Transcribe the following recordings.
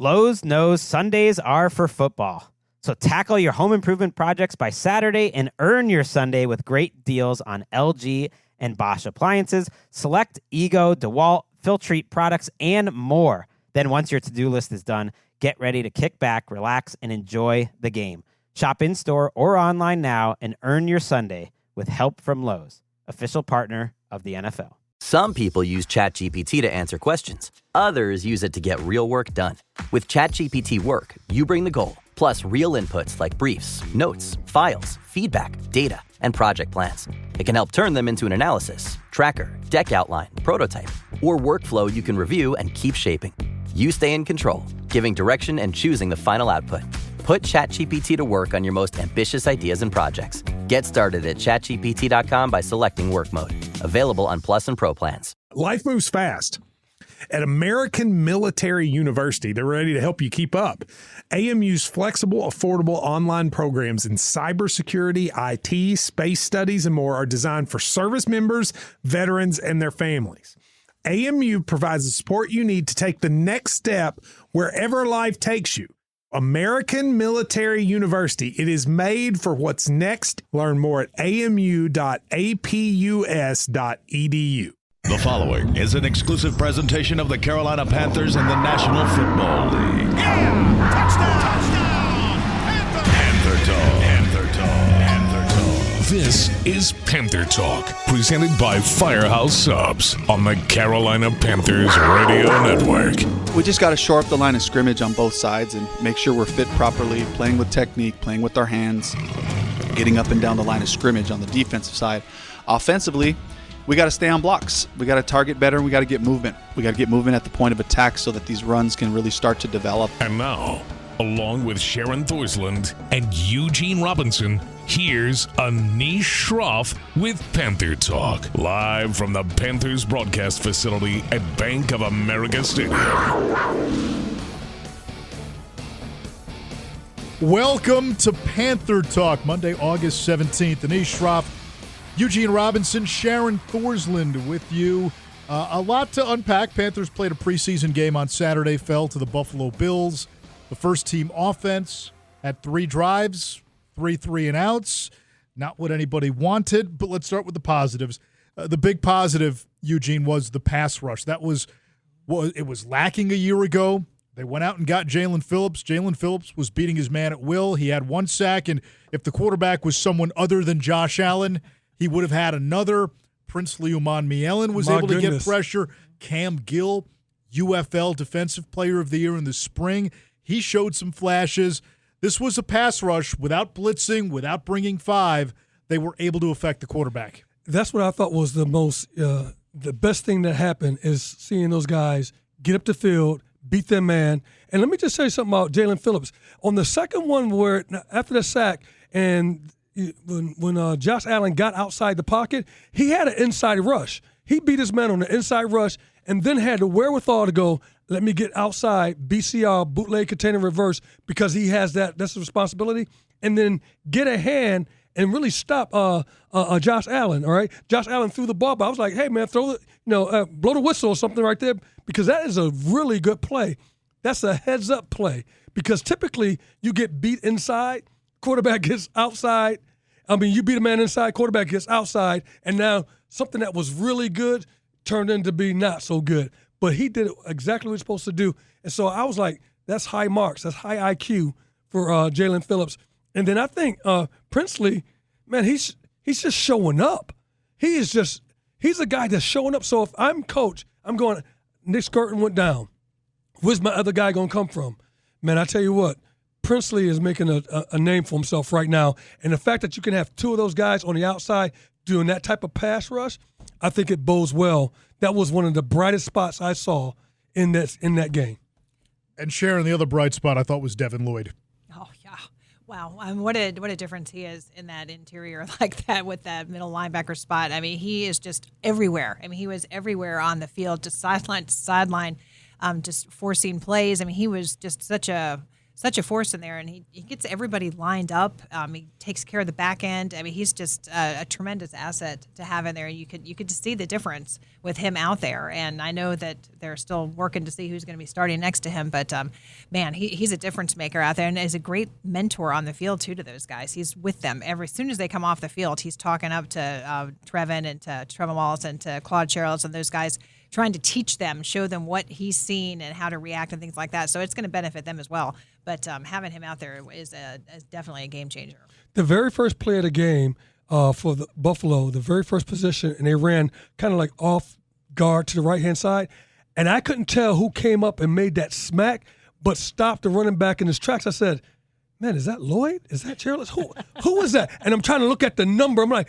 Lowe's knows Sundays are for football. So tackle your home improvement projects by Saturday and earn your Sunday with great deals on LG and Bosch appliances, select Ego, DeWalt, Filtrete products, and more. Then once your to-do list is done, get ready to kick back, relax, and enjoy the game. Shop in-store or online now and earn your Sunday with help from Lowe's, official partner of the NFL. Some people use ChatGPT to answer questions. Others use it to get real work done. With ChatGPT Work, you bring the goal, plus real inputs like briefs, notes, files, feedback, data, and project plans. It can help turn them into an analysis, tracker, deck outline, prototype, or workflow you can review and keep shaping. You stay in control, giving direction and choosing the final output. Put ChatGPT to work on your most ambitious ideas and projects. Get started at chatgpt.com by selecting Work Mode. Available on Plus and Pro plans. Life moves fast. At American Military University, they're ready to help you keep up. AMU's flexible, affordable online programs in cybersecurity, IT, space studies, and more are designed for service members, veterans, and their families. AMU provides the support you need to take the next step wherever life takes you. American Military University. It is made for what's next. Learn more at amu.apus.edu. The following is an exclusive presentation of the Carolina Panthers and the National Football League. Yeah! Touchdown! Panther Talk. Panther Talk. Panther Talk. This is Panther Talk, presented by Firehouse Subs on the Carolina Panthers Radio Network. We just got to shore up the line of scrimmage on both sides and make sure we're fit properly, playing with technique, playing with our hands, getting up and down the line of scrimmage on the defensive side. Offensively, we got to stay on blocks. We got to target better, and we got to get movement. We got to get movement at the point of attack so that these runs can really start to develop. And now, along with Sharon Thorsland and Eugene Robinson, here's Anish Shroff with Panther Talk, live from the Panthers broadcast facility at Bank of America Stadium. Welcome to Panther Talk, Monday, August 17th. Anish Shroff, Eugene Robinson, Sharon Thorsland with you. A lot to unpack. Panthers played a preseason game on Saturday, fell to the Buffalo Bills. The first-team offense had 3 drives, 3 3-and-outs. Not what anybody wanted, but let's start with the positives. The big positive, Eugene, was the pass rush. It was lacking a year ago. They went out and got Jaelen Phillips. Jaelen Phillips was beating his man at will. He had 1 sack, and if the quarterback was someone other than Josh Allen, he would have had another. Princely Uman-Mielen was able to get pressure. Cam Gill, UFL Defensive Player of the Year in the spring. He showed some flashes. This was a pass rush without blitzing, without bringing 5. They were able to affect the quarterback. That's what I thought was the best thing that happened is seeing those guys get up the field, beat their man. And let me just say something about Jaelen Phillips. On the second one where after the sack and when Josh Allen got outside the pocket, he had an inside rush. He beat his man on the inside rush and then had the wherewithal to go, let me get outside, BCR, bootleg container reverse, because he has that's his responsibility, and then get a hand and really stop Josh Allen, all right? Josh Allen threw the ball, but I was like, hey, man, blow the whistle or something right there, because that is a really good play. That's a heads-up play, because typically you get beat inside, quarterback gets outside. I mean, you beat a man inside, quarterback gets outside, and now something that was really good turned into be not so good. But he did exactly what he's supposed to do. And so I was like, that's high marks. That's high IQ for Jaelen Phillips. And then I think Princely, man, he's just showing up. He's a guy that's showing up. So if I'm coach, I'm going, Nick Skirton went down. Where's my other guy going to come from? Man, I tell you what, Princely is making a name for himself right now. And the fact that you can have 2 of those guys on the outside doing that type of pass rush, I think it bodes well. That was one of the brightest spots I saw in that game. And Sharon, the other bright spot I thought was Devin Lloyd. Oh, yeah. Wow. I mean, what a difference he is in that interior like that with that middle linebacker spot. I mean, he is just everywhere. I mean, he was everywhere on the field, just sideline to sideline, just forcing plays. I mean, he was just such a such a force in there, and he gets everybody lined up. He takes care of the back end. I mean, he's just a tremendous asset to have in there. You could just see the difference with him out there. And I know that they're still working to see who's going to be starting next to him. But man, he's a difference maker out there, and is a great mentor on the field too to those guys. He's with them as soon as they come off the field. He's talking up to Trevin and to Trevin Wallace and to Claude Charles and those guys, trying to teach them, show them what he's seen and how to react and things like that. So it's going to benefit them as well. But having him out there is definitely a game changer. The very first play of the game for the Buffalo, the very first position, and they ran kind of like off guard to the right-hand side, and I couldn't tell who came up and made that smack, but stopped the running back in his tracks. I said, man, is that Lloyd? Is that Charles? Who is that? And I'm trying to look at the number. I'm like,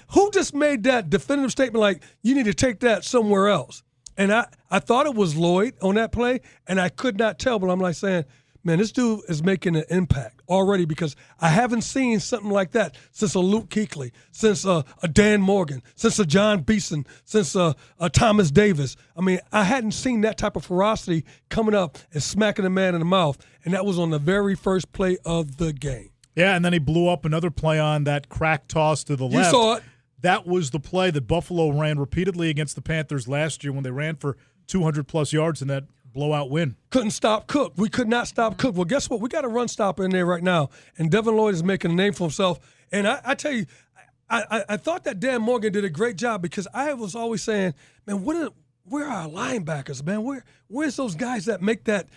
who just made that definitive statement like, you need to take that somewhere else? And I thought it was Lloyd on that play, and I could not tell, but I'm like saying, man, this dude is making an impact already, because I haven't seen something like that since a Luke Kuechly, since a Dan Morgan, since a John Beeson, since a Thomas Davis. I mean, I hadn't seen that type of ferocity coming up and smacking a man in the mouth, and that was on the very first play of the game. Yeah, and then he blew up another play on that crack toss to the left. You saw it. That was the play that Buffalo ran repeatedly against the Panthers last year when they ran for 200-plus yards in that blowout win. Couldn't stop Cook. We could not stop Cook. Well, guess what? We got a run stopper in there right now, and Devin Lloyd is making a name for himself. And I tell you, I thought that Dan Morgan did a great job, because I was always saying, man, where are our linebackers, man? Where's those guys that make that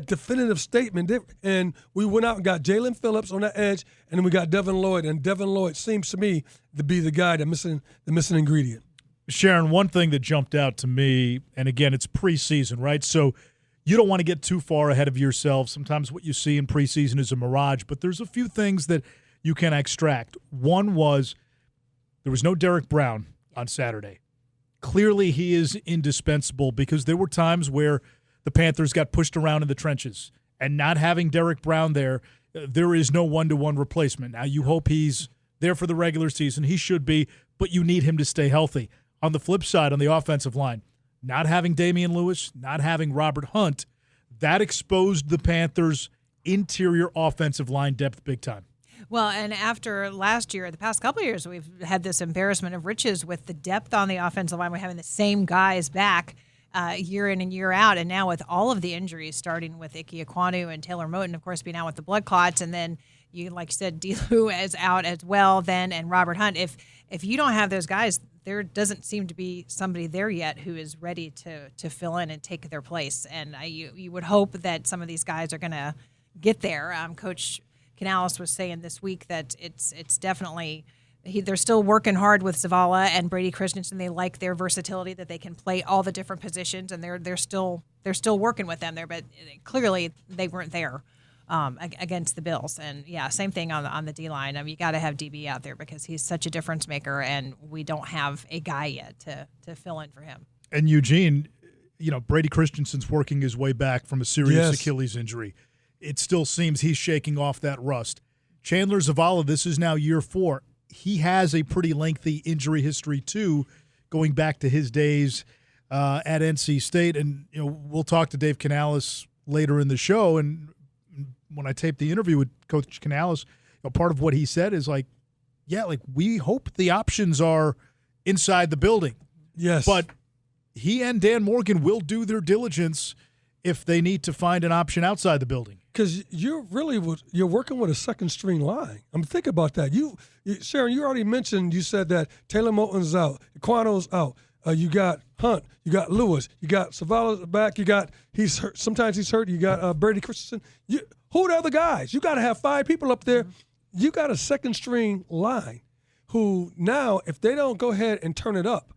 definitive statement? And we went out and got Jaelen Phillips on that edge, and then we got Devin Lloyd. And Devin Lloyd seems to me to be the guy the missing ingredient. Sharon, one thing that jumped out to me, and again, it's preseason, right? So you don't want to get too far ahead of yourself. Sometimes what you see in preseason is a mirage, but there's a few things that you can extract. One was there was no Derek Brown on Saturday. Clearly he is indispensable, because there were times where the Panthers got pushed around in the trenches, and not having Derek Brown there, there is no one-to-one replacement. Now, you hope he's there for the regular season. He should be, but you need him to stay healthy. On the flip side, on the offensive line, not having Damian Lewis, not having Robert Hunt, that exposed the Panthers' interior offensive line depth big time. Well, and after last year, the past couple of years, we've had this embarrassment of riches with the depth on the offensive line. We're having the same guys back year in and year out. And now with all of the injuries, starting with Ike Ekwonu and Taylor Moton, of course, being out with the blood clots, and then you, like you said, D-Lou is out as well then, and Robert Hunt. If you don't have those guys, there doesn't seem to be somebody there yet who is ready to fill in and take their place. And you would hope that some of these guys are going to get there. Coach Canales was saying this week that it's definitely they're still working hard with Zavala and Brady Christensen. They like their versatility, that they can play all the different positions, and they're still working with them there. But clearly they weren't there against the Bills. And yeah, same thing on the D line. I mean, you got to have DB out there, because he's such a difference maker, and we don't have a guy yet to fill in for him. And Eugene, Brady Christensen's working his way back from a serious Achilles injury. It still seems he's shaking off that rust. Chandler Zavala, this is now year 4. He has a pretty lengthy injury history too, going back to his days at NC State. And we'll talk to Dave Canales later in the show. And when I taped the interview with Coach Canales, part of what he said is we hope the options are inside the building. Yes. But he and Dan Morgan will do their diligence if they need to find an option outside the building. Because you're working with a second string line. Think about that. Sharon, you already mentioned, you said that Taylor Moton's out, Ekwano's out. You got Hunt, you got Lewis, you got Zavala's back, he's hurt. Sometimes he's hurt. You got Brady Christensen. Who are the other guys? You got to have 5 people up there. You got a second string line who now, if they don't go ahead and turn it up,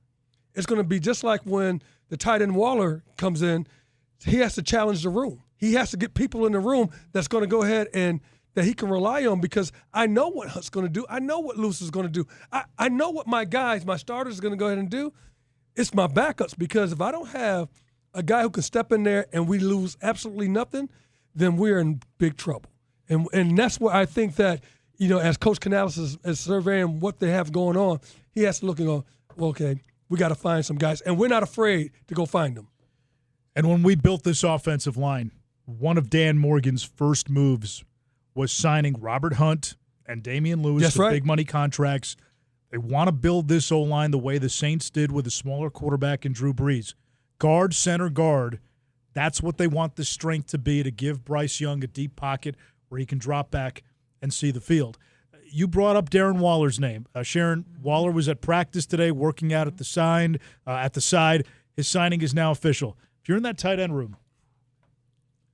it's going to be just like when the tight end Waller comes in. He has to challenge the room. He has to get people in the room that's going to go ahead and that he can rely on, because I know what Hunt's going to do. I know what Lewis is going to do. I know what my starters are going to go ahead and do. It's my backups, because if I don't have a guy who can step in there and we lose absolutely nothing, then we're in big trouble. And that's where I think that, as Coach Canales is surveying what they have going on, he has to look and go, well, okay, we got to find some guys. And we're not afraid to go find them. And when we built this offensive line, one of Dan Morgan's first moves was signing Robert Hunt and Damian Lewis to big money contracts. They want to build this O-line the way the Saints did with a smaller quarterback in Drew Brees. Guard, center, guard. That's what they want the strength to be, to give Bryce Young a deep pocket where he can drop back and see the field. You brought up Darren Waller's name. Sharon, Waller was at practice today working out at the side. His signing is now official. If you're in that tight end room,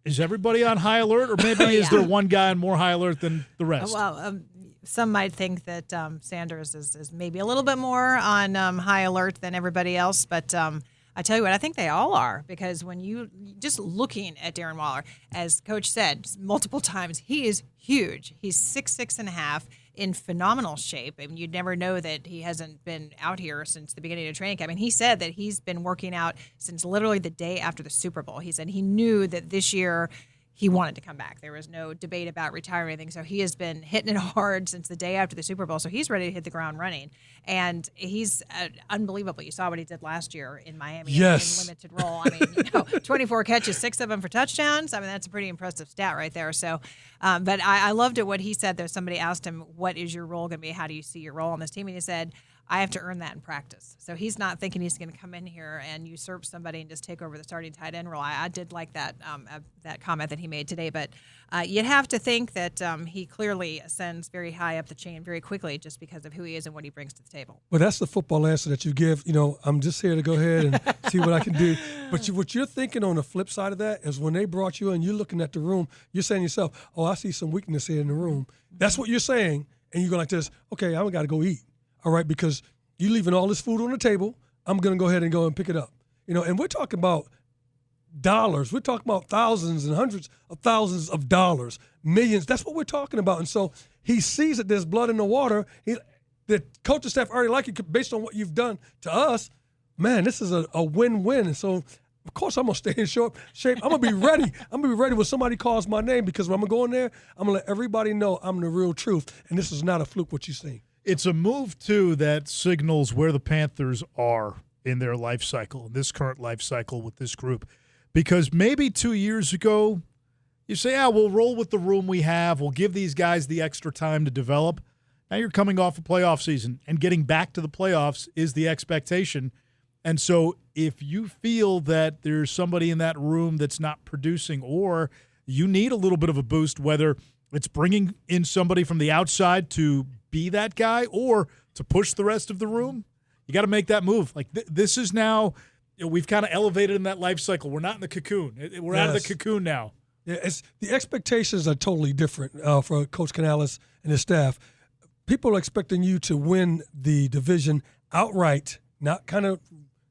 is everybody on high alert, or maybe is there one guy on more high alert than the rest? Well, some might think that Sanders is maybe a little bit more on high alert than everybody else, but I tell you what, I think they all are, because when you just looking at Darren Waller, as Coach said multiple times, he is huge. He's 6'6.5", in phenomenal shape. I mean, you'd never know that he hasn't been out here since the beginning of training camp. I mean, he said that he's been working out since literally the day after the Super Bowl. He said he knew that this year he wanted to come back. There was no debate about retiring or anything. So he has been hitting it hard since the day after the Super Bowl. So he's ready to hit the ground running. And he's unbelievable. You saw what he did last year in Miami in limited role. I mean, 24 catches, 6 of them for touchdowns. I mean, that's a pretty impressive stat right there. So, but I loved it what he said, though. Somebody asked him, what is your role going to be? How do you see your role on this team? And he said, I have to earn that in practice. So he's not thinking he's going to come in here and usurp somebody and just take over the starting tight end role. I did like that comment that he made today. But you'd have to think that he clearly ascends very high up the chain very quickly just because of who he is and what he brings to the table. Well, that's the football answer that you give. You know, I'm just here to go ahead and see what I can do. But what you're thinking on the flip side of that is when they brought you in, you're looking at the room, you're saying to yourself, oh, I see some weakness here in the room. That's what you're saying. And you go like this, okay, I'm got to go eat. All right, because you're leaving all this food on the table. I'm going to go ahead and go and pick it up. You know, and we're talking about dollars. We're talking about thousands and hundreds of thousands of dollars, millions. That's what we're talking about. And so he sees that there's blood in the water. The coaching staff already like it based on what you've done to us. Man, this is a win-win. And so, of course, I'm going to stay in shape. I'm going to be ready. I'm going to be ready when somebody calls my name, because when I'm going to go in there, I'm going to let everybody know I'm the real truth. And this is not a fluke what you see. It's a move, too, that signals where the Panthers are in their life cycle, in this current life cycle with this group. Because maybe 2 years ago, you say, we'll roll with the room we have. We'll give these guys the extra time to develop. Now you're coming off a playoff season, and getting back to the playoffs is the expectation. And so if you feel that there's somebody in that room that's not producing, or you need a little bit of a boost, whether it's bringing in somebody from the outside to be that guy or to push the rest of the room, you got to make that move. Like this is now, we've kind of elevated in that life cycle. We're not in the cocoon. We're out of the cocoon now. Yeah, the expectations are totally different for Coach Canales and his staff. People are expecting you to win the division outright, not kind of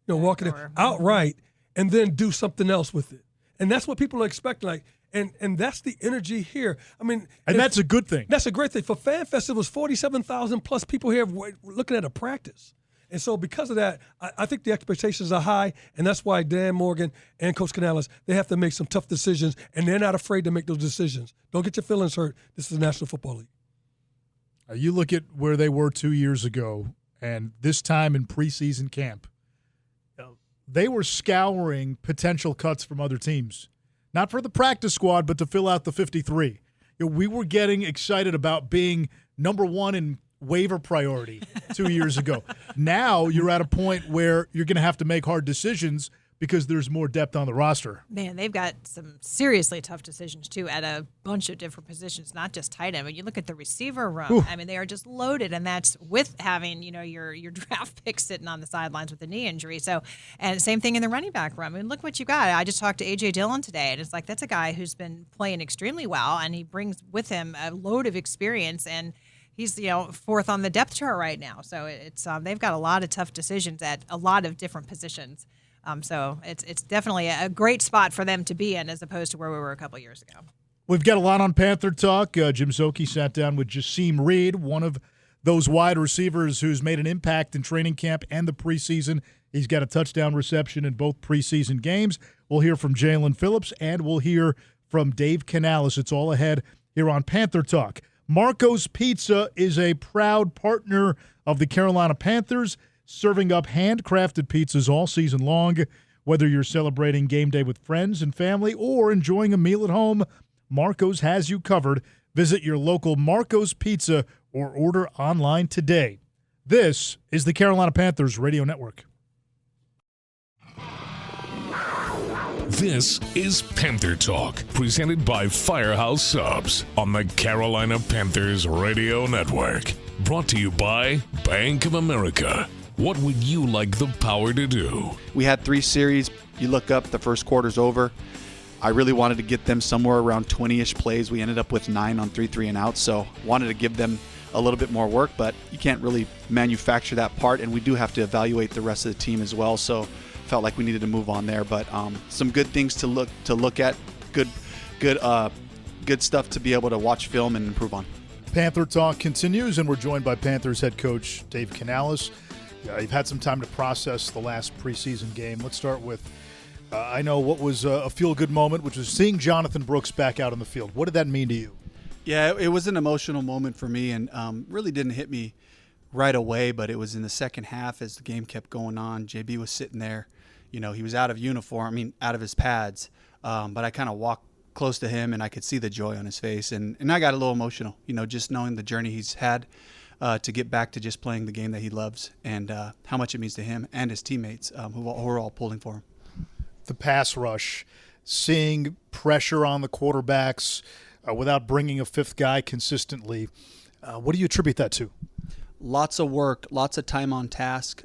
walking it outright, and then do something else with it. And that's what people are expecting. Like, and that's the energy here. I mean, and that's a good thing. That's a great thing. For FanFest, it was 47,000 plus people here looking at a practice. And so because of that, I think the expectations are high, and that's why Dan Morgan and Coach Canales, they have to make some tough decisions, and they're not afraid to make those decisions. Don't get your feelings hurt. This is the National Football League. You look at where they were 2 years ago, and this time in preseason camp, they were scouring potential cuts from other teams. Not for the practice squad, but to fill out the 53. We were getting excited about being number one in waiver priority 2 years ago. Now you're at a point where you're going to have to make hard decisions because there's more depth on the roster. Man, they've got some seriously tough decisions, too, at a bunch of different positions, not just tight end. But you look at the receiver room. Ooh. I mean, they are just loaded, and that's with having, your draft pick sitting on the sidelines with a knee injury. So, and same thing in the running back room. I mean, look what you got. I just talked to A.J. Dillon today, and it's like that's a guy who's been playing extremely well, and he brings with him a load of experience, and he's, fourth on the depth chart right now. So it's they've got a lot of tough decisions at a lot of different positions. So it's definitely a great spot for them to be in as opposed to where we were a couple years ago. We've got a lot on Panther Talk. Jim Szoke sat down with Jasim Reed, one of those wide receivers who's made an impact in training camp and the preseason. He's got a touchdown reception in both preseason games. We'll hear from Jaelen Phillips, and we'll hear from Dave Canales. It's all ahead here on Panther Talk. Marco's Pizza is a proud partner of the Carolina Panthers, serving up handcrafted pizzas all season long. Whether you're celebrating game day with friends and family or enjoying a meal at home, Marco's has you covered. Visit your local Marco's Pizza or order online today. This is the Carolina Panthers Radio Network. This is Panther Talk, presented by Firehouse Subs on the Carolina Panthers Radio Network. Brought to you by Bank of America. What would you like the power to do? We had 3 series. You look up, the first quarter's over. I really wanted to get them somewhere around 20-ish plays. We ended up with 9 on 3 and out, so wanted to give them a little bit more work, but you can't really manufacture that part, and we do have to evaluate the rest of the team as well, so felt like we needed to move on there. But some good things to look at, good stuff to be able to watch film and improve on. Panther Talk continues, and we're joined by Panthers head coach Dave Canales. You've had some time to process the last preseason game. Let's start with, I know what was a feel-good moment, which was seeing Jonathan Brooks back out on the field. What did that mean to you? Yeah, it was an emotional moment for me, and really didn't hit me right away, but it was in the second half as the game kept going on. JB was sitting there. You know, he was out of uniform, out of his pads, but I kind of walked close to him, and I could see the joy on his face, and I got a little emotional, just knowing the journey he's had to get back to just playing the game that he loves, and how much it means to him and his teammates who are all pulling for him. The pass rush, seeing pressure on the quarterbacks without bringing a fifth guy consistently, what do you attribute that to? Lots of work, lots of time on task.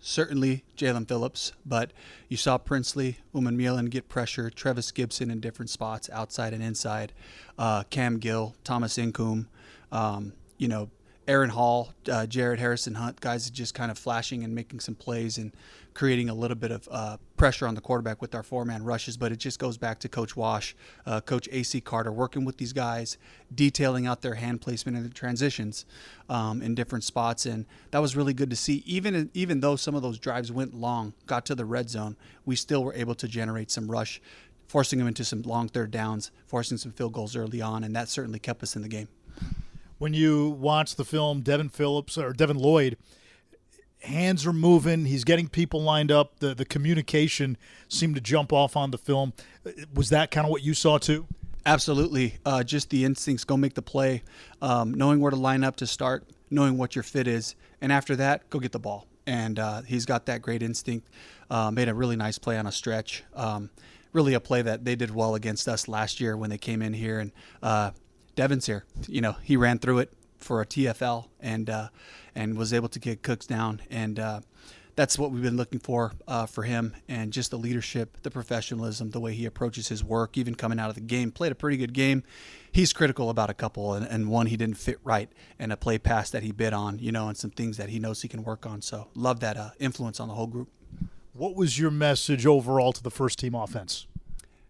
Certainly Jaelen Phillips, but you saw Princely, Uman get pressure, Trevis Gibson in different spots, outside and inside, Cam Gill, Thomas Incoom, Aaron Hall, Jared Harrison Hunt, guys just kind of flashing and making some plays and creating a little bit of pressure on the quarterback with our 4-man rushes. But it just goes back to Coach Wash, Coach A.C. Carter, working with these guys, detailing out their hand placement and the transitions in different spots. And that was really good to see. Even though some of those drives went long, got to the red zone, we still were able to generate some rush, forcing them into some long third downs, forcing some field goals early on, and that certainly kept us in the game. When you watch the film, Devin Lloyd, hands are moving. He's getting people lined up. The communication seemed to jump off on the film. Was that kind of what you saw too? Absolutely. Just the instincts, go make the play, knowing where to line up to start, knowing what your fit is, and after that, go get the ball. And he's got that great instinct. Made a really nice play on a stretch. Really a play that they did well against us last year when they came in here. And Devin's here. He ran through it for a TFL and was able to get Cooks down. And that's what we've been looking for him, and just the leadership, the professionalism, the way he approaches his work, even coming out of the game. Played a pretty good game. He's critical about a couple, and one he didn't fit right, and a play pass that he bid on, and some things that he knows he can work on. So love that influence on the whole group. What was your message overall to the first-team offense?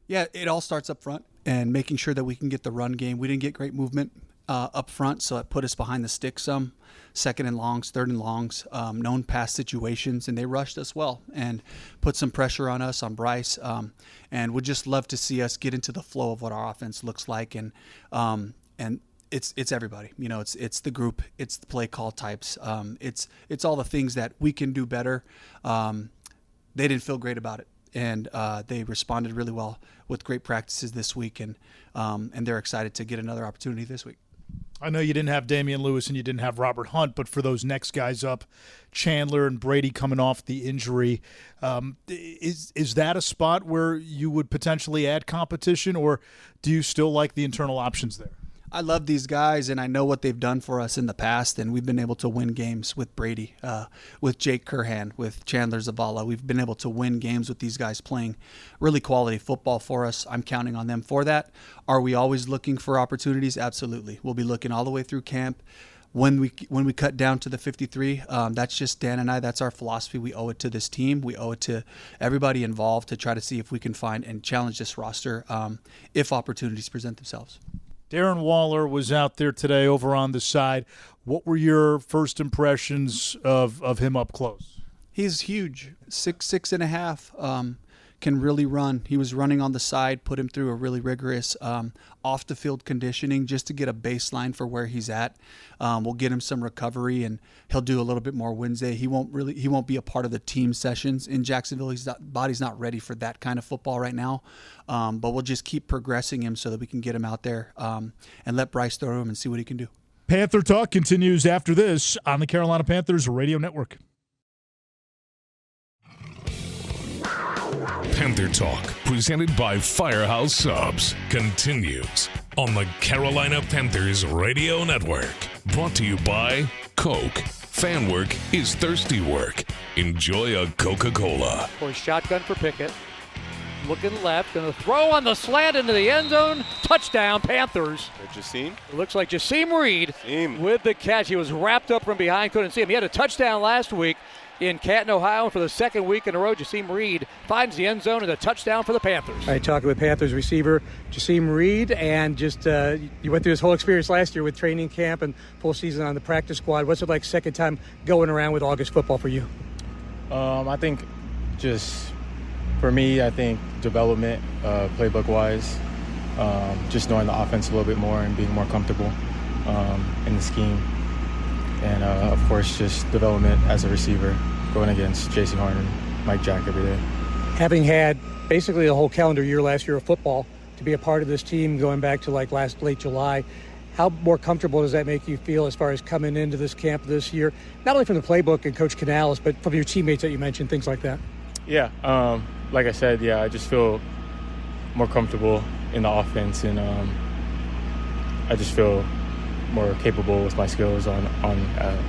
Yeah, it all starts up front and making sure that we can get the run game. We didn't get great movement up front, so it put us behind the stick some, second and longs, third and longs, known pass situations, and they rushed us well and put some pressure on us, on Bryce, and would just love to see us get into the flow of what our offense looks like. And it's everybody, it's the group, it's the play call types, it's all the things that we can do better. They didn't feel great about it. And they responded really well with great practices this week, and they're excited to get another opportunity this week. I know you didn't have Damian Lewis and you didn't have Robert Hunt, but for those next guys up, Chandler and Brady coming off the injury, is that a spot where you would potentially add competition, or do you still like the internal options there? I love these guys, and I know what they've done for us in the past, and we've been able to win games with Brady, with Jake Curhan, with Chandler Zavala. We've been able to win games with these guys playing really quality football for us. I'm counting on them for that. Are we always looking for opportunities? Absolutely. We'll be looking all the way through camp. When we cut down to the 53, that's just Dan and I. That's our philosophy. We owe it to this team. We owe it to everybody involved to try to see if we can find and challenge this roster if opportunities present themselves. Darren Waller was out there today over on the side. What were your first impressions of him up close? He's huge, 6'6.5", can really run. He was running on the side, put him through a really rigorous off-the-field conditioning just to get a baseline for where he's at. We'll get him some recovery, and he'll do a little bit more Wednesday. He won't be a part of the team sessions in Jacksonville. Body's not ready for that kind of football right now. But we'll just keep progressing him so that we can get him out there and let Bryce throw him and see what he can do. Panther Talk continues after this on the Carolina Panthers Radio Network. Panther Talk, presented by Firehouse Subs, continues on the Carolina Panthers Radio Network. Brought to you by Coke. Fan work is thirsty work. Enjoy a Coca-Cola. Boy, shotgun for Pickett. Looking left, going to throw on the slant into the end zone. Touchdown, Panthers. Jasim? It looks like Jasim Reed with the catch. He was wrapped up from behind, couldn't see him. He had a touchdown last week in Canton, Ohio, and for the second week in a row, Jasim Reed finds the end zone and a touchdown for the Panthers. I talked with Panthers receiver Jasim Reed, and just you went through this whole experience last year with training camp and full season on the practice squad. What's it like second time going around with August football for you? I think just for me, I think development, playbook-wise, just knowing the offense a little bit more and being more comfortable in the scheme. And, of course, just development as a receiver, going against J.C. Horn and Mike Jack every day. Having had basically a whole calendar year last year of football, to be a part of this team going back to like late July, how more comfortable does that make you feel as far as coming into this camp this year, not only from the playbook and Coach Canales, but from your teammates that you mentioned, things like that? Yeah, like I said, I just feel more comfortable in the offense, and I just feel more capable with my skills on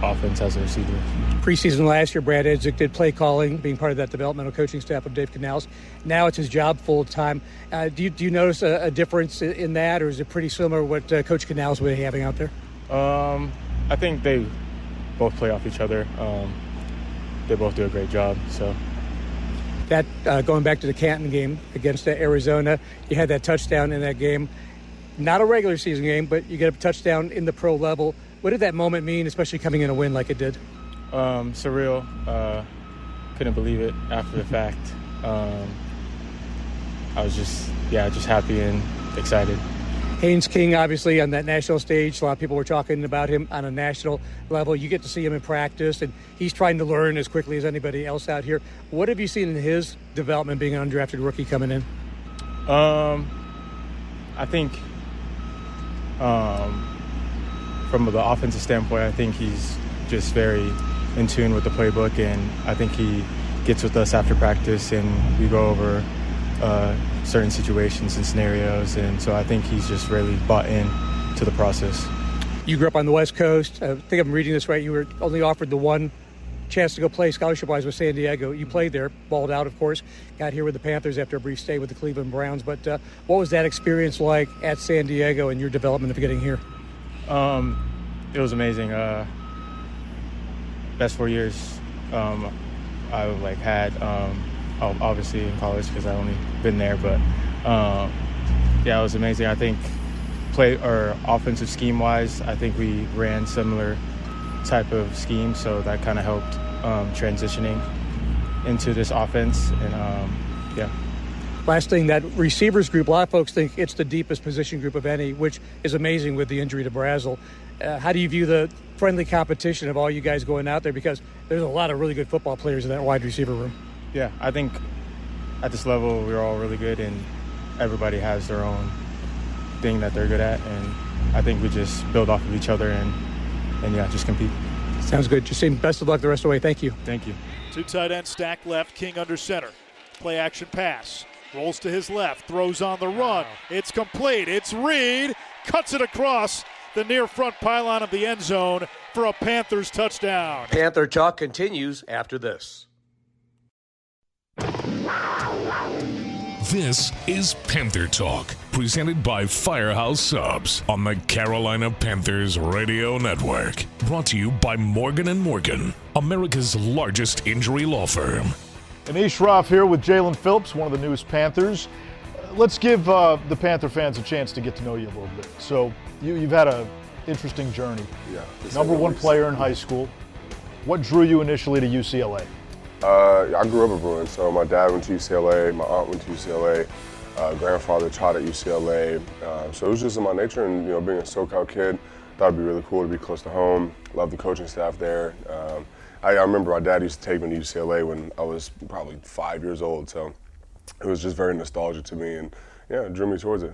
offense as a receiver. Preseason last year, Brad Edzik did play calling, being part of that developmental coaching staff of Dave Canales. Now it's his job full time. Do you notice a difference in that, or is it pretty similar to what Coach Canales will be having out there? I think they both play off each other. They both do a great job. So that going back to the Canton game against Arizona, you had that touchdown in that game. Not a regular season game, but you get a touchdown in the pro level. What did that moment mean, especially coming in a win like it did? Surreal. Couldn't believe it after the fact. I was just happy and excited. Haynes King, obviously, on that national stage. A lot of people were talking about him on a national level. You get to see him in practice, and he's trying to learn as quickly as anybody else out here. What have you seen in his development being an undrafted rookie coming in? I think from the offensive standpoint, I think he's just very in tune with the playbook, and I think he gets with us after practice and we go over certain situations and scenarios, and so I think he's just really bought in to the process. You grew up on the West Coast. I think I'm reading this right. You were only offered the one chance to go play scholarship-wise with San Diego. You played there, balled out, of course, got here with the Panthers after a brief stay with the Cleveland Browns. But what was that experience like at San Diego and your development of getting here? It was amazing. Best 4 years I had, obviously in college because I only been there, but it was amazing. I think offensive scheme-wise, I think we ran similar type of scheme, so that kind of helped transitioning into this offense. And last thing, that receivers group, a lot of folks think it's the deepest position group of any, which is amazing with the injury to Brazel. How do you view the friendly competition of all you guys going out there, because there's a lot of really good football players in that wide receiver room? Yeah, I think at this level we're all really good, and everybody has their own thing that they're good at, and I think we just build off of each other and just compete. Sounds good. Jasim, best of luck the rest of the way. Thank you. Thank you. Two tight ends stacked left, King under center. Play action pass. Rolls to his left, throws on the run. It's complete. It's Reed. Cuts it across the near front pylon of the end zone for a Panthers touchdown. Panther Talk continues after this. This is Panther Talk, presented by Firehouse Subs on the Carolina Panthers Radio Network. Brought to you by Morgan & Morgan, America's largest injury law firm. Anish Shroff here with Jaelen Phillips, one of the newest Panthers. Let's give the Panther fans a chance to get to know you a little bit. So you've had an interesting journey. Yeah. Number one player in high school. What drew you initially to UCLA? I grew up a Bruin, so my dad went to UCLA, my aunt went to UCLA, grandfather taught at UCLA, so it was just in my nature, and being a SoCal kid, thought it'd be really cool to be close to home. Love the coaching staff there. I remember my dad used to take me to UCLA when I was probably 5 years old, so it was just very nostalgic to me, and yeah, it drew me towards it.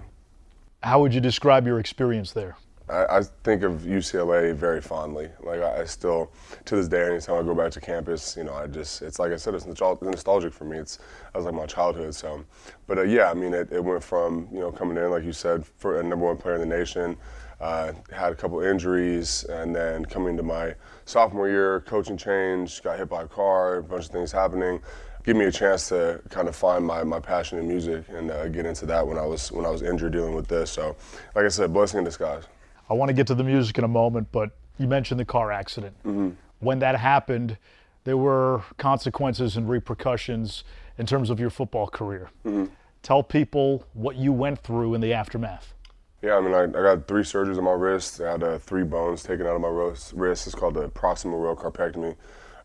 How would you describe your experience there? I think of UCLA very fondly. Like I still, to this day, anytime I go back to campus, it's like I said, it's nostalgic for me. That was like my childhood. So, but yeah, I mean, it went from coming in, like you said, for a #1 player in the nation, had a couple injuries, and then coming to my sophomore year, coaching change, got hit by a car, a bunch of things happening. Give me a chance to kind of find my passion in music and get into that when I was injured dealing with this. So, like I said, blessing in disguise. I want to get to the music in a moment, but you mentioned the car accident. Mm-hmm. When that happened, there were consequences and repercussions in terms of your football career. Mm-hmm. Tell people what you went through in the aftermath. Yeah, I mean, I got 3 surgeries on my wrist. I had 3 bones taken out of my wrist. It's called the proximal row carpectomy.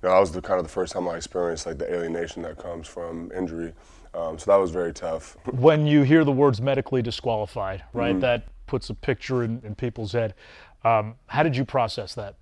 That was the first time I experienced like the alienation that comes from injury. So that was very tough. When you hear the words medically disqualified, right, that puts a picture in people's head. How did you process that?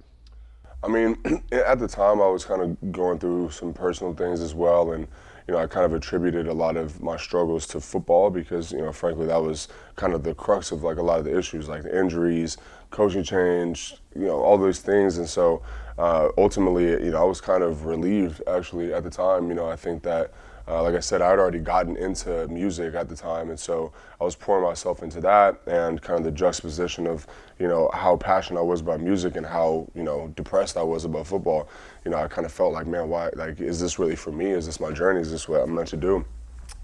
I mean, at the time I was kind of going through some personal things as well, and I kind of attributed a lot of my struggles to football because, frankly, that was kind of the crux of like a lot of the issues, like the injuries, coaching change, all those things. And so ultimately, I was kind of relieved actually at the time. I think that, like I said, I had already gotten into music at the time, and so I was pouring myself into that, and kind of the juxtaposition of, how passionate I was about music and how, depressed I was about football. I kind of felt like, man, why? Like, is this really for me? Is this my journey? Is this what I'm meant to do?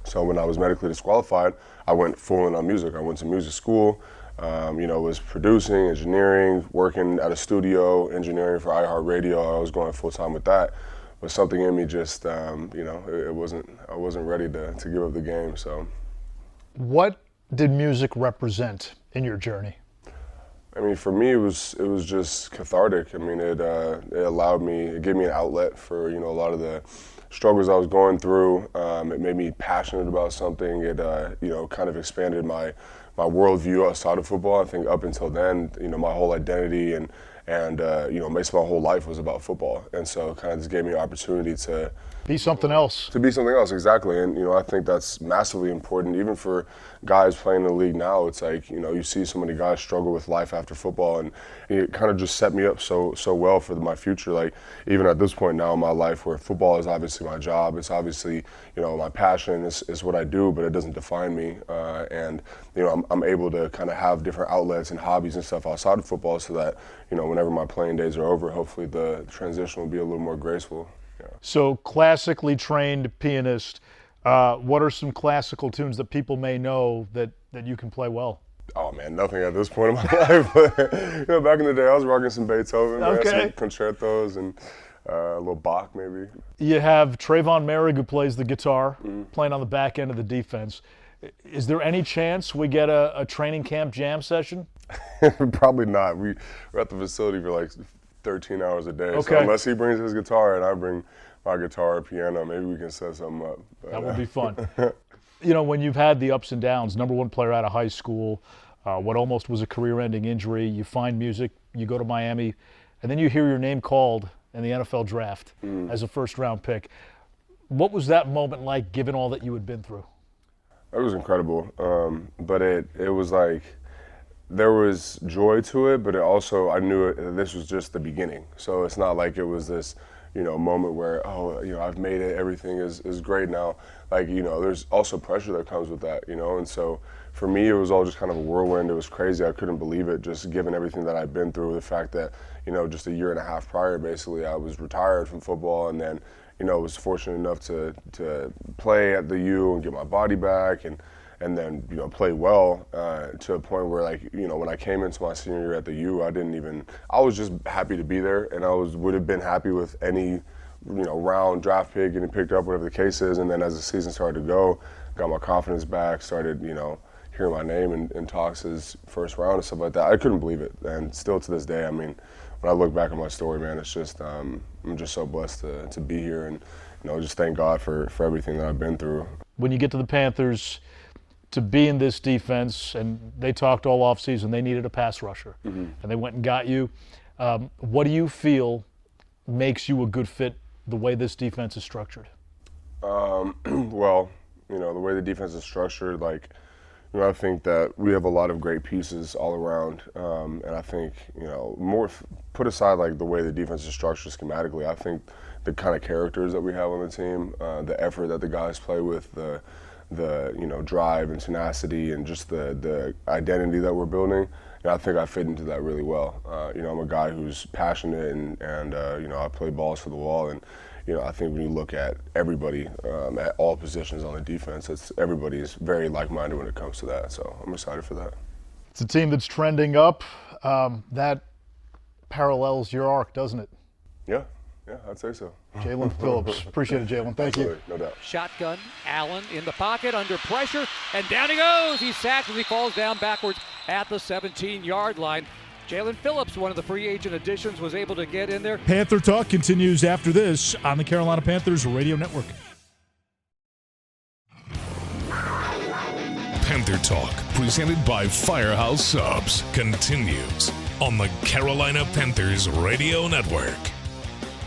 So when I was medically disqualified, I went full in on music. I went to music school, was producing, engineering, working at a studio, engineering for iHeartRadio. I was going full time with that. But something in me just, I wasn't ready to give up the game. So, what did music represent in your journey? I mean, for me, it was just cathartic. I mean, it allowed me, it gave me an outlet for a lot of the struggles I was going through. It made me passionate about something. It kind of expanded my worldview outside of football. I think up until then, my whole identity and basically my whole life was about football. And so it kind of just gave me an opportunity to be something else. To be something else, exactly. And, I think that's massively important, even for guys playing in the league now. It's like, you see so many guys struggle with life after football, and it kind of just set me up so well for my future. Like, even at this point now in my life where football is obviously my job, it's obviously, my passion, is what I do, but it doesn't define me. And, I'm able to kind of have different outlets and hobbies and stuff outside of football so that, whenever my playing days are over, hopefully the transition will be a little more graceful. Yeah. So, classically trained pianist, what are some classical tunes that people may know that you can play well? Oh man, nothing at this point in my life. But, back in the day, I was rocking some Beethoven, some concertos, and a little Bach maybe. You have Trayvon Merrick, who plays the guitar, playing on the back end of the defense. Is there any chance we get a training camp jam session? Probably not. We're at the facility for like 13 hours a day. Okay. So unless he brings his guitar and I bring my guitar or piano, maybe we can set something up. But, that would be fun. When you've had the ups and downs, #1 player out of high school, what almost was a career-ending injury, you find music, you go to Miami, and then you hear your name called in the NFL draft as a first-round pick. What was that moment like, given all that you had been through? It was incredible, but it was like there was joy to it, but it also, I knew this was just the beginning. So it's not like it was this, moment where, I've made it, everything is great now. Like, there's also pressure that comes with that, and so for me, it was all just kind of a whirlwind. It was crazy. I couldn't believe it, just given everything that I've been through, the fact that, just a year and a half prior, basically, I was retired from football, and then, was fortunate enough to play at the U and get my body back, and then, play well to a point where, like, when I came into my senior year at the U, I was just happy to be there, and I would have been happy with any, round draft pick getting picked up, whatever the case is. And then as the season started to go, got my confidence back, started, hearing my name in talks as first round and stuff like that. I couldn't believe it, and still to this day, I mean, when I look back at my story, man, it's just I'm just so blessed to be here and just thank God for everything that I've been through. When you get to the Panthers, to be in this defense, and they talked all offseason, they needed a pass rusher, and they went and got you. What do you feel makes you a good fit the way this defense is structured? Well, the way the defense is structured, I think that we have a lot of great pieces all around, and I think, more put aside the way the defense is structured schematically, I think the kind of characters that we have on the team, the effort that the guys play with, the drive and tenacity, and just the identity that we're building, I think I fit into that really well. I'm a guy who's passionate, and I play balls for the wall, and I think when you look at everybody at all positions on the defense, everybody is very like-minded when it comes to that. So I'm excited for that. It's a team that's trending up. That parallels your arc, doesn't it? Yeah, I'd say so. Jaelen Phillips. Appreciate it, Jaelen. Thank you. No doubt. Shotgun, Allen in the pocket, under pressure, and down he goes. He's sacked as he falls down backwards at the 17-yard line. Jaelen Phillips, one of the free agent additions, was able to get in there. Panther Talk continues after this on the Carolina Panthers Radio Network. Panther Talk, presented by Firehouse Subs, continues on the Carolina Panthers Radio Network.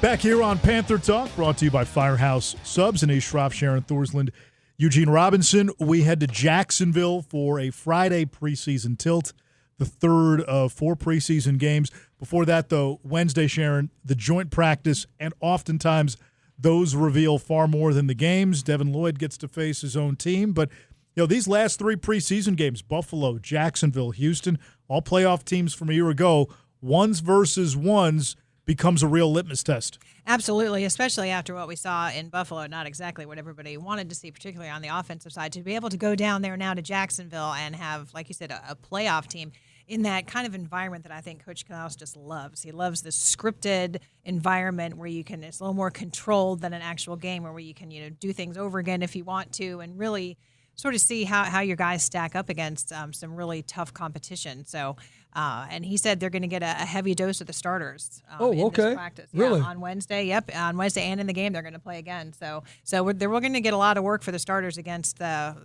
Back here on Panther Talk, brought to you by Firehouse Subs. Anish Shroff, Sharon Thorsland, Eugene Robinson. We head to Jacksonville for a Friday preseason tilt, the third of 4 preseason games. Before that, though, Wednesday, Sharon, the joint practice, and oftentimes those reveal far more than the games. Devin Lloyd gets to face his own team. But, these last 3 preseason games, Buffalo, Jacksonville, Houston, all playoff teams from a year ago, ones versus ones becomes a real litmus test. Absolutely, especially after what we saw in Buffalo. Not exactly what everybody wanted to see, particularly on the offensive side. To be able to go down there now to Jacksonville and have, like you said, a playoff team in that kind of environment that I think Coach Canales just loves. He loves this scripted environment where it's a little more controlled than an actual game, where you can do things over again if you want to, and really sort of see how your guys stack up against some really tough competition. So, and he said they're going to get a heavy dose of the starters in this practice. Really? Yeah, on Wednesday. Yep, on Wednesday and in the game they're going to play again. So we're going to get a lot of work for the starters against the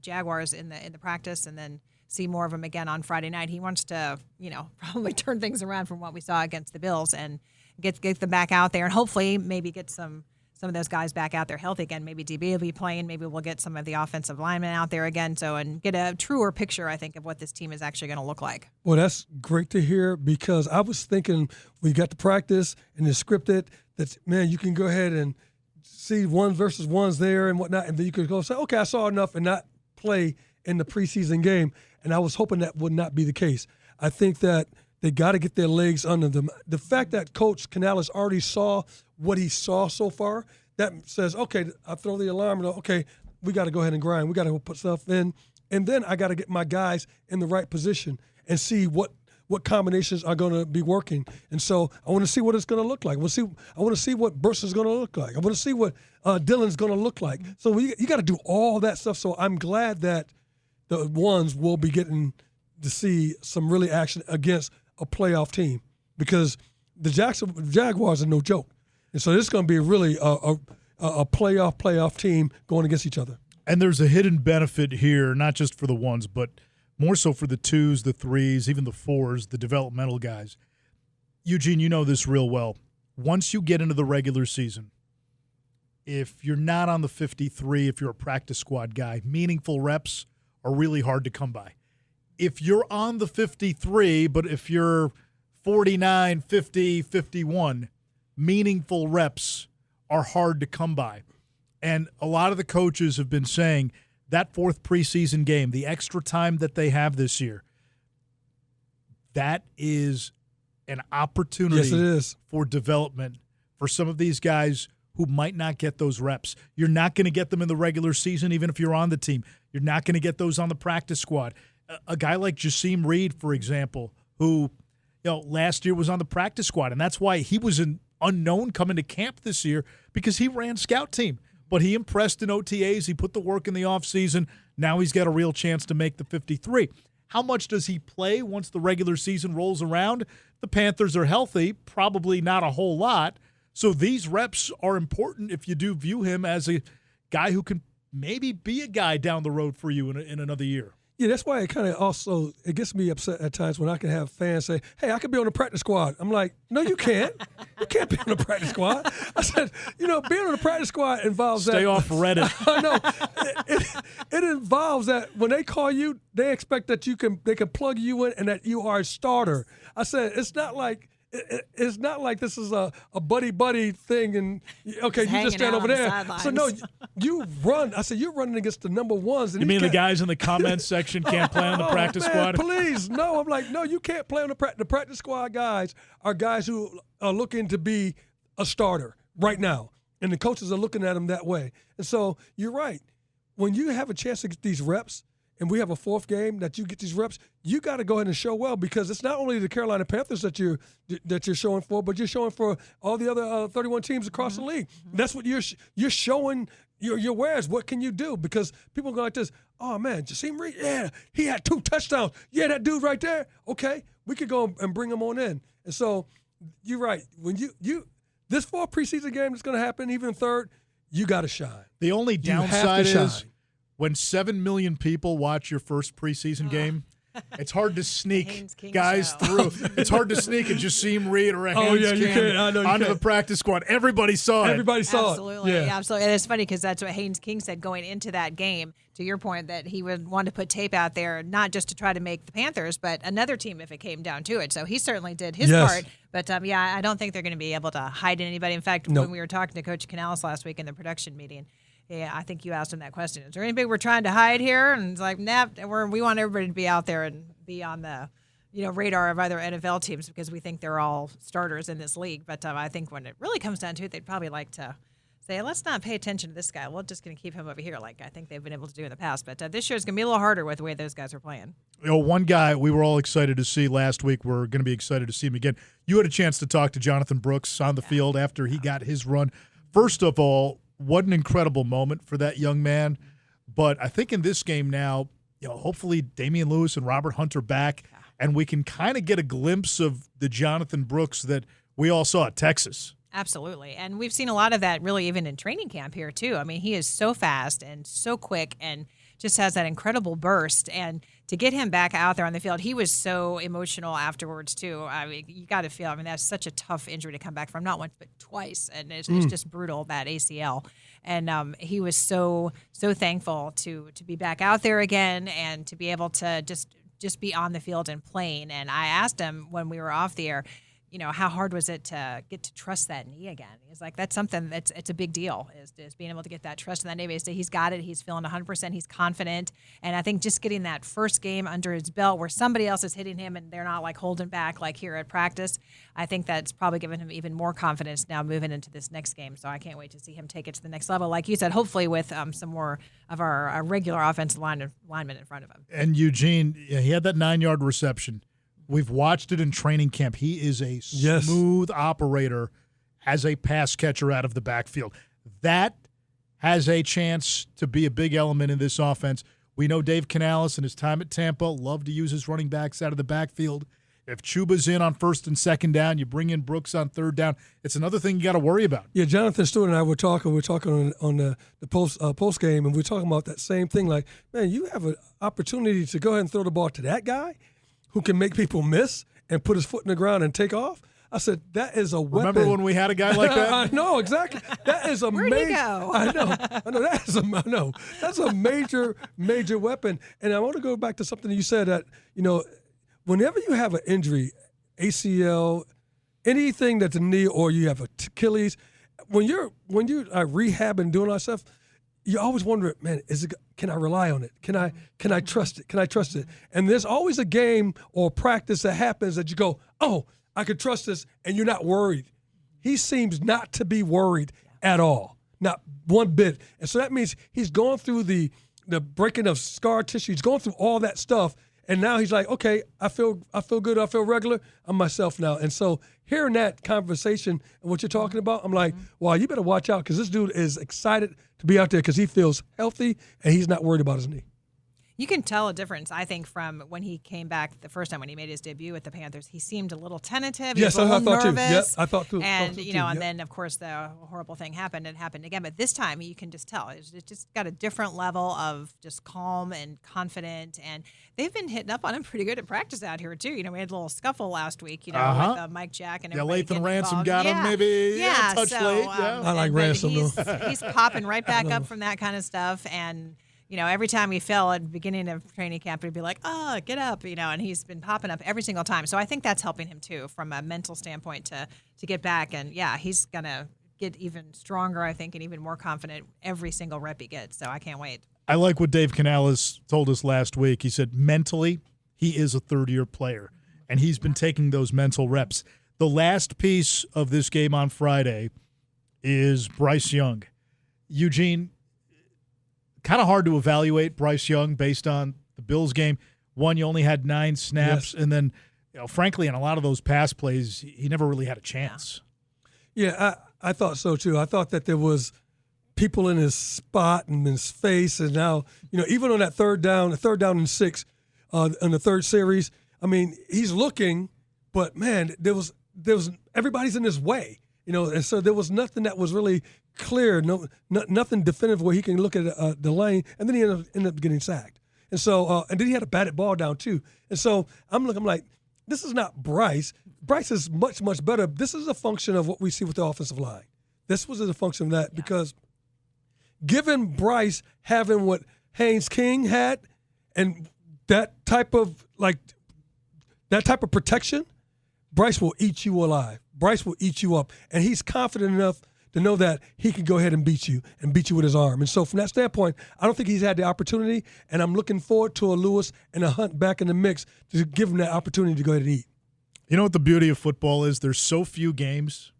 Jaguars in the practice, and then see more of him again on Friday night. He wants to, probably turn things around from what we saw against the Bills and get them back out there, and hopefully maybe get some of those guys back out there healthy again. Maybe DB will be playing. Maybe we'll get some of the offensive linemen out there again. And get a truer picture, I think, of what this team is actually going to look like. Well, that's great to hear, because I was thinking we got the practice and it's scripted that, man, you can go ahead and see ones versus ones there and whatnot, and then you could go say, okay, I saw enough, and not play in the preseason game. And I was hoping that would not be the case. I think that they got to get their legs under them. The fact that Coach Canales already saw what he saw so far, that says, okay, I throw the alarm, and okay, we got to go ahead and grind. We got to put stuff in. And then I got to get my guys in the right position and see what combinations are going to be working. And so I want to see what it's going to look like. I want to see what Burson's going to look like. I want to see what Dylan's going to look like. So you got to do all that stuff. So I'm glad that the ones will be getting to see some really action against a playoff team, because the Jaguars are no joke. And so this is going to be really a playoff team going against each other. And there's a hidden benefit here, not just for the ones, but more so for the 2s, the 3s, even the 4s, the developmental guys. Eugene, you know this real well. Once you get into the regular season, if you're not on the 53, if you're a practice squad guy, meaningful reps are really hard to come by. If you're on the 53, but if you're 49, 50, 51, meaningful reps are hard to come by. And a lot of the coaches have been saying that 4th preseason game, the extra time that they have this year, that is an opportunity yes, it is. For development for some of these guys who might not get those reps. You're not going to get them in the regular season, even if you're on the team. You're not going to get those on the practice squad. A guy like Jasim Reed, for example, who last year was on the practice squad, and that's why he was an unknown coming to camp this year, because he ran scout team. But he impressed in OTAs. He put the work in the offseason. Now he's got a real chance to make the 53. How much does he play once the regular season rolls around? The Panthers are healthy, probably not a whole lot. So these reps are important if you do view him as a guy who can maybe be a guy down the road for you in another year. Yeah, that's why it kind of also it gets me upset at times when I can have fans say, "Hey, I could be on the practice squad." I'm like, "No, you can't. You can't be on the practice squad." I said, being on the practice squad involves Stay off Reddit. I know it involves that when they call you, they expect that they can plug you in and that you are a starter. I said, it's not like this is a buddy thing and okay, you just stand over there. So no, you run. I said you're running against the number ones. And you mean the guys in the comments section can't play on the practice squad? Please, no. I'm like, no, you can't play on the practice squad. Guys are guys who are looking to be a starter right now, and the coaches are looking at them that way. And so you're right. When you have a chance to get these reps, and we have a fourth game that you get these reps, you got to go ahead and show well because it's not only the Carolina Panthers that you're showing for, but you're showing for all the other 31 teams across the league. That's what you're showing your wares. What can you do? Because people go like this, oh, man, Jasim Reed, yeah, he had 2 touchdowns. Yeah, that dude right there. Okay, we could go and bring him on in. And so you're right. When you this fourth preseason game that's going to happen, even third, you got to shine. The only downside is when 7 million people watch your first preseason game, it's hard to sneak guys through. It's hard to sneak and Jasim Reed or a Haynes King onto the practice squad. Everybody saw it. Everybody saw absolutely. it. Yeah, absolutely. And it's funny because that's what Haynes King said going into that game, to your point, that he would want to put tape out there, not just to try to make the Panthers, but another team if it came down to it. So he certainly did his part. But, I don't think they're going to be able to hide anybody. In fact, when we were talking to Coach Canales last week in the production meeting, yeah, I think you asked him that question. Is there anybody we're trying to hide here? And it's like, nah, we want everybody to be out there and be on the radar of other NFL teams because we think they're all starters in this league. But I think when it really comes down to it, they'd probably like to say, let's not pay attention to this guy. We're just going to keep him over here like I think they've been able to do in the past. But this year is going to be a little harder with the way those guys are playing. One guy we were all excited to see last week, we're going to be excited to see him again. You had a chance to talk to Jonathan Brooks on the field after he got his run. First of all, what an incredible moment for that young man. But I think in this game now, hopefully Damian Lewis and Robert Hunt are back, and we can kind of get a glimpse of the Jonathan Brooks that we all saw at Texas. Absolutely. And we've seen a lot of that really even in training camp here too. I mean, he is so fast and so quick and just has that incredible burst. And to get him back out there on the field, he was so emotional afterwards too. I mean, you got to feel, that's such a tough injury to come back from, not once, but twice. And it's just brutal, that ACL. And he was so thankful to be back out there again and to be able to just be on the field and playing. And I asked him when we were off the air, how hard was it to get to trust that knee again? He's like, that's something it's a big deal, is being able to get that trust in that knee. But he's got it. He's feeling 100%. He's confident. And I think just getting that first game under his belt where somebody else is hitting him and they're not like holding back like here at practice, I think that's probably given him even more confidence now moving into this next game. So I can't wait to see him take it to the next level. Like you said, hopefully with some more of our regular offensive linemen in front of him. And Eugene, he had that 9-yard reception. We've watched it in training camp. He is a smooth operator as a pass catcher out of the backfield. That has a chance to be a big element in this offense. We know Dave Canales in his time at Tampa loved to use his running backs out of the backfield. If Chuba's in on first and second down, you bring in Brooks on third down. It's another thing you got to worry about. Yeah, Jonathan Stewart and I were talking on the post game, and we're talking about that same thing. Like, man, you have an opportunity to go ahead and throw the ball to that guy who can make people miss and put his foot in the ground and take off. I said, that is a weapon. Remember when we had a guy like that? I know, exactly. That is a Where'd he go? I know. That's a major weapon. And I want to go back to something you said that, whenever you have an injury, ACL, anything that's a knee or you have Achilles, when you're rehabbing, doing all that stuff, you always wonder, man, can I rely on it? Can I trust it? Can I trust it? And there's always a game or practice that happens that you go, oh, I could trust this, and you're not worried. He seems not to be worried at all, not one bit. And so that means he's going through the breaking of scar tissue. He's going through all that stuff, and now he's like, okay, I feel good. I feel regular. I'm myself now. And so hearing that conversation and what you're talking about, I'm like, wow, you better watch out because this dude is excited to be out there because he feels healthy and he's not worried about his knee. You can tell a difference, I think, from when he came back the first time when he made his debut with the Panthers. He seemed a little tentative. Yes, he was a little I thought nervous, too. Yep, I thought too. And and then of course the horrible thing happened. It happened again, but this time you can just tell it just got a different level of just calm and confident. And they've been hitting up on him pretty good at practice out here too. We had a little scuffle last week. With Mike Jack and everybody. Lathan Ransom got him maybe. Yeah, touch late. Yeah. I like Ransom though. He's popping right back up from that kind of stuff. And every time he fell at the beginning of training camp, he'd be like, "Oh, get up!" And he's been popping up every single time. So I think that's helping him too, from a mental standpoint, to get back. And he's gonna get even stronger, I think, and even more confident every single rep he gets. So I can't wait. I like what Dave Canales told us last week. He said mentally he is a third-year player, and he's been taking those mental reps. The last piece of this game on Friday is Bryce Young. Eugene, kind of hard to evaluate Bryce Young based on the Bills game. One, you only had 9 snaps, and then, frankly, in a lot of those pass plays, he never really had a chance. Yeah, I thought so too. I thought that there was people in his spot and in his face, and now, even on that third down and 6 in the third series, I mean, he's looking, but man, there was everybody's in his way, and so there was nothing that was really clear, nothing definitive where he can look at the lane, and then he ended up getting sacked. And so, and then he had a batted ball down too. And so I'm like, this is not Bryce. Bryce is much, much better. This is a function of what we see with the offensive line. This was a function of that because given Bryce having what Haynes King had and that type of protection, Bryce will eat you alive. Bryce will eat you up. And he's confident enough to know that he can go ahead and beat you with his arm. And so from that standpoint, I don't think he's had the opportunity, and I'm looking forward to a Lewis and a Hunt back in the mix to give him that opportunity to go ahead and eat. You know what the beauty of football is? There's so few games.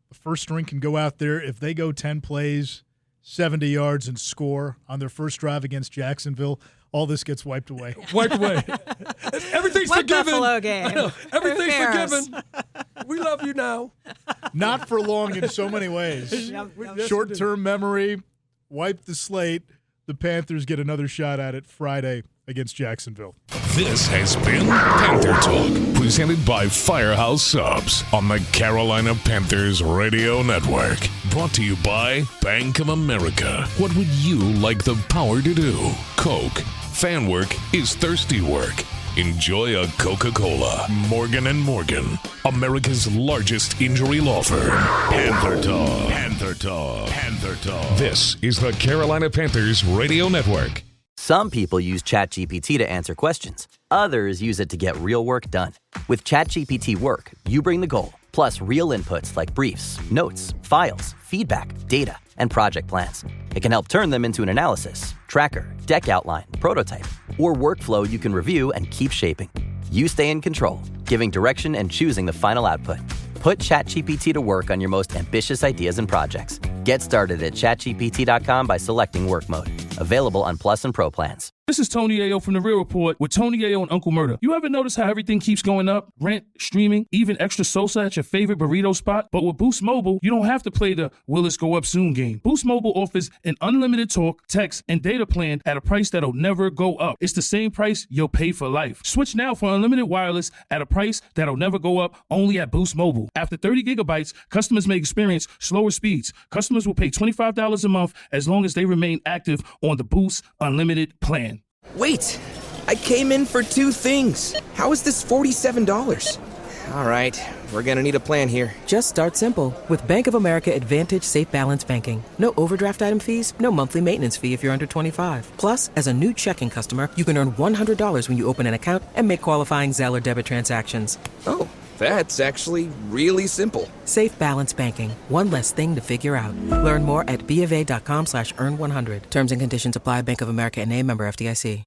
The first string can go out there. If they go 10 plays, 70 yards, and score on their first drive against Jacksonville, all this gets wiped away. Wiped away. Everything's What forgiven. Buffalo game? Everything's Who cares? forgiven. We love you now. Not for long in so many ways. Short-term memory, wipe the slate. The Panthers get another shot at it Friday against Jacksonville. This has been Panther Talk, presented by Firehouse Subs on the Carolina Panthers Radio Network. Brought to you by Bank of America. What would you like the power to do? Coke. Fan work is thirsty work. Enjoy a Coca-Cola. Morgan & Morgan, America's largest injury law firm. Panther Talk. Panther Talk. Panther Talk. This is the Carolina Panthers Radio Network. Some people use ChatGPT to answer questions. Others use it to get real work done. With ChatGPT Work, you bring the goal, plus real inputs like briefs, notes, files, feedback, data, and project plans. It can help turn them into an analysis, tracker, deck outline, prototype, or workflow you can review and keep shaping. You stay in control, giving direction and choosing the final output. Put ChatGPT to work on your most ambitious ideas and projects. Get started at chatgpt.com by selecting work mode. Available on Plus and Pro plans. This is Tony Ayo from The Real Report with Tony Ayo and Uncle Murder. You ever notice how everything keeps going up? Rent, streaming, even extra salsa at your favorite burrito spot? But with Boost Mobile, you don't have to play the will this go up soon game. Boost Mobile offers an unlimited talk, text, and data plan at a price that'll never go up. It's the same price you'll pay for life. Switch now for unlimited wireless at a price that'll never go up, only at Boost Mobile. After 30 gigabytes, customers may experience slower speeds. Customers will pay $25 a month as long as they remain active on the Boost Unlimited plan. Wait, I came in for 2 things. How is this $47? All right, we're gonna need a plan here. Just start simple. With Bank of America Advantage Safe Balance Banking. No overdraft item fees, no monthly maintenance fee if you're under 25. Plus, as a new checking customer, you can earn $100 when you open an account and make qualifying Zelle or debit transactions. Oh, that's actually really simple. Safe Balance Banking. One less thing to figure out. Learn more at BofA.com/earn100. Terms and conditions apply. Bank of America NA, member FDIC.